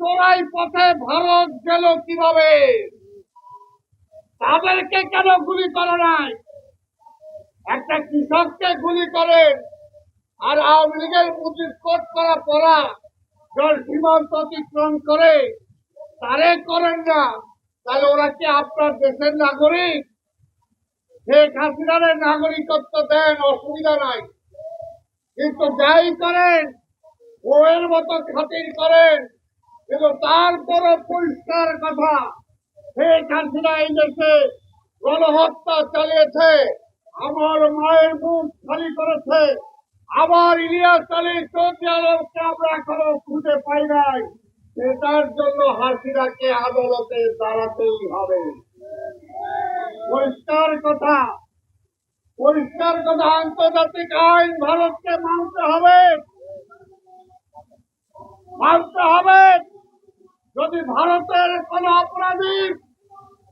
চোরাই পথে ভারত গেল কিভাবে? তাদেরকে কেন গুলি করে নাই? একটা কৃষককে গুলি করেন, আর আওয়ামী লীগের মুজিব কোট করা পড়া জল সীমান্ত অতিক্রম করে তারে করেন না। তাহলে ওরা কি আপনার দেশের নাগরিক? শেখ হাসিনার নাগরিকত্ব দেন, অসুবিধা নাই, কিন্তু যাই করেন বউয়ের মতো খাতির করেন। কিন্তু তারপরও পরিষ্কার কথা, শেখ হাসিনা এই দেশে গণহত্যা চালিয়েছে, আমার মায়ের মুখ খালি করেছে, আবার ইলিয়াস আলী চৌধুরী আলমকে আমরা এখনো খুঁজে পাই নাই। সেটার জন্য হাসিনাকে আদালতে দাঁড়াতেই হবে। পরিষ্কার কথা, পরিষ্কার কথা, আন্তর্জাতিক আইন ভারতকে মানতে হবে, মানতে হবে। যদি ভারতের কোন অপরাধী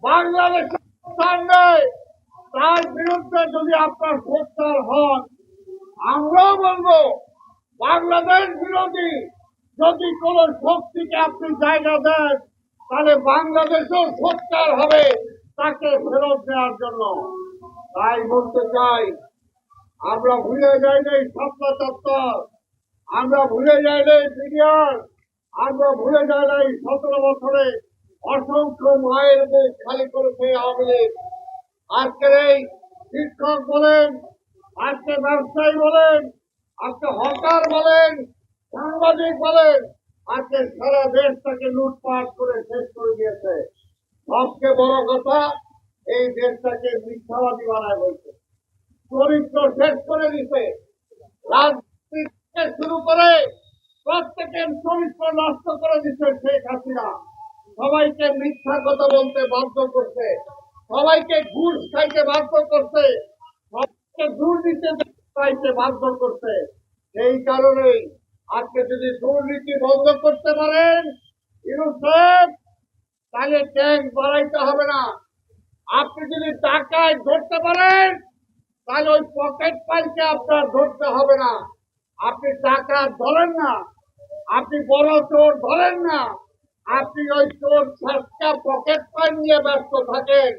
বাংলাদেশে স্থান নেয়, তার বিরুদ্ধে যদি আপনার সোচ্চার হন, আমরাও বলবো বাংলাদেশ বিরোধী যদি কোন শক্তিকে আপনি জায়গা দেন, তাহলে বাংলাদেশও সোচ্চার হবে তাকে ফেরত দেওয়ার জন্য। তাই বলতে চাই, আমরা ভুলে যাই নাই শাপলা চত্বর, আমরা ভুলে যাই নাই বিডিআর, আমরা ভুলে যাই নাই 17 বছরে অসংখ্য মায়ের মুখ খালি করেছে আওয়ামী লীগ। আজকের এই শিক্ষক বলেন, আজকে ব্যবসায়ী বলেন, আজকে হকার বলেন, সাংবাদিক বলেন, আজকে সারা দেশটাকে লুটপাট করে শেষ করে দিয়েছে। সবচেয়ে বড় কথা, এই দেশটাকে মিথ্যাবাদী বানায় বলছে, চরিত্র শেষ করে দিছে, রাজনীতি থেকে শুরু করে প্রত্যেকের চরিত্র নষ্ট করে দিচ্ছে শেখ হাসিনা। সবাইকে মিথ্যা কথা বলতে বাধ্য করছে, সবাইকে ঘুষ খাইতে বাধ্য করছে, সবাইকে দুর্নীতি চাইতে বাধ্য করছে। সেই কারণেই আজকে যদি দুর্নীতি বন্ধ করতে পারেন ইউনূস সাহেব, তাহলে ট্যাক্স বাড়াইতে হবে না। আপনি যদি টাকায় ধরতে পারেন, তাহলে ওই পকেট পাইকে আপনার ধরতে হবে না। আপনি টাকা ধরেন না, আপনি বড় চোর ধরেন না, আপনি ওই চোর সাতটা পকেট পাই নিয়ে ব্যস্ত থাকেন।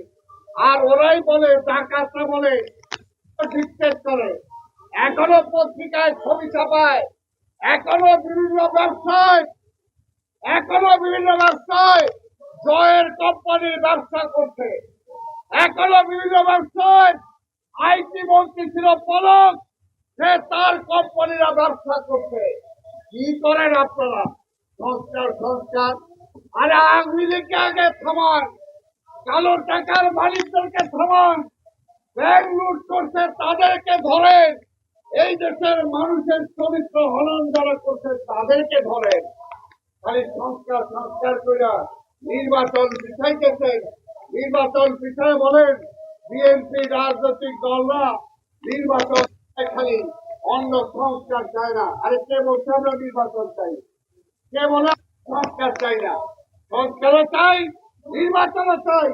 আর ওরাই বলে, ডাকাতরা বলে, ডিকটেট করে, এখনো পত্রিকায় ছবি ছাপায়, এখনো বিভিন্ন ব্যবসায়, এখনো বিভিন্ন ব্যবসায় জয়ের কোম্পানির ব্যবসা করছে, এখনো বিভিন্ন ব্যবসায় আইটি মন্ত্রী ছিল পলক, সে তার কোম্পানিরা ব্যবসা করছে। কি করেন আপনারা? সংস্কার সংস্কার। আরে আওয়ামী লীগকে আগে থামান, কালো টাকার মালিকদেরকে থামান, ব্যাংক লুট করছে তাদেরকে ধরেন, এই দেশের মানুষের চরিত্র হনন যারা করছে তাদেরকে ধরেন। খালি সংস্কার সংস্কার করে নির্বাচন পিছাইতেছেন। নির্বাচন পিছায় বলেন বিএনপি রাজনৈতিক দলরা নির্বাচন খালি, অন্য সংস্কার চায় না। আরে কে বলছে আমরা নির্বাচন চাই? কে বলে সংস্কার চাই না? সংস্কারও চাই, নির্বাচনও চাই।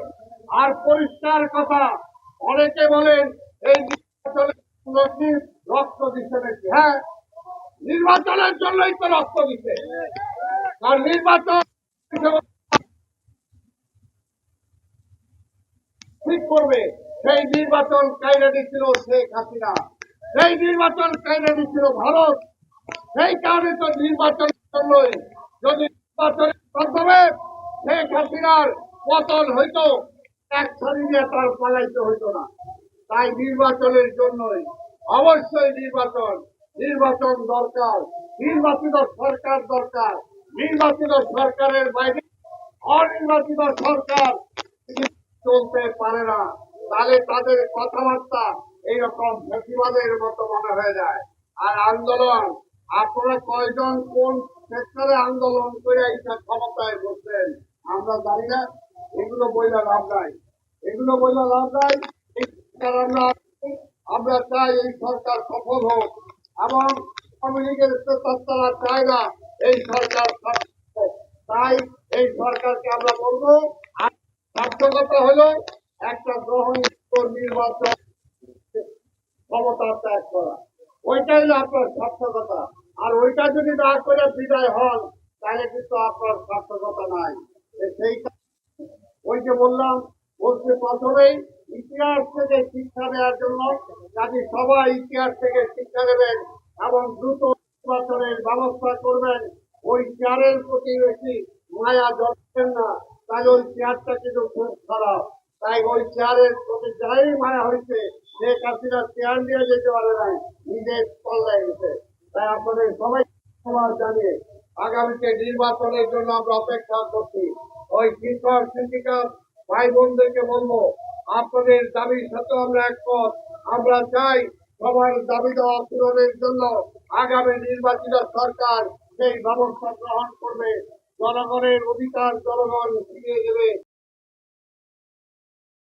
আর পরিষ্কার কথা, অনেকে বলেন এই নির্বাচনে রক্ত দিচ্ছে নাকি? হ্যাঁ, নির্বাচনের জন্যই তো রক্ত দিচ্ছে। আর নির্বাচন ঠিক করবে, সেই নির্বাচন কায়দা দিচ্ছিল শেখ হাসিনা, সেই নির্বাচন কায়দা দিচ্ছিল ভারত। সেই কারণে তো নির্বাচনের জন্যই, যদি নির্বাচনের মাধ্যমে শেখ হাসিনার পতন হইতো, এক ছাড়ি নিয়ে তার পালাইতে হইতো না। তাই নির্বাচনের জন্যই, অবশ্যই নির্বাচন, নির্বাচন দরকার, নির্বাচিত সরকার দরকার। নির্বাচিত সরকারের বাইরে অনির্বাচিত সরকার চলতে পারে না, তাহলে তাদের কথাবার্তা এইরকম ফেসিবাদের মতো মনে হয়ে যায়। আর আন্দোলন, আপনারা কয়জন কোন সেক্টরে আন্দোলন করে এইটা ক্ষমতায় বসছেন আমরা জানি না। এগুলো বইলা লাভ নাই, এগুলো বইলা লাভ নাই। আমরা চাই এই সরকার সফল হোক, এবং আওয়ামী লীগের তারা চায় না এই সরকার। তাই এই সরকারকে আমরা বলবো, সার্থকতা হলো একটা গ্রহণযোগ্য নির্বাচন ক্ষমতা ত্যাগ করা, ওইটাই হলো আপনার সার্থকতা। আর ওইটা যদি না করে বিদায় হন, তাহলে কিন্তু আপনার সার্থকতা নাই। সেই ওই যে বললাম, বলতে প্রথমেই ইতিহাস থেকে শিক্ষা নেওয়ার জন্য কাজে সবাই ইতিহাস থেকে শিক্ষা নেবেন এবং দ্রুত নির্বাচনের ব্যবস্থা করবেন। ওই চেয়ারের প্রতি বেশি মায়া জড়াবেন না, তাহলে ওই চেয়ারটা কিন্তু খুব খারাপ। তাই ওই চেয়ারের প্রতি যাই মায়া হয়েছে, শেখ হাসিনা চেয়ার নিয়ে যেতে পারে নাই, নিজের পল্লায় গেছে। তাই আপনাদের সবাই ধন্যবাদ জানিয়ে আগামীতে নির্বাচনের জন্য আমরা অপেক্ষা করছি। ওই শিক্ষক সিন্ডিকেট ভাই বোনদেরকে বলবো, আপনাদের দাবির সাথে আমরা একমত। আমরা চাই সবার দাবি দেওয়া পূরণের জন্য আগামী নির্বাচিত সরকার সেই ব্যবস্থা গ্রহণ করবে। জনগণের অধিকার জনগণ ফিরিয়ে দেবে।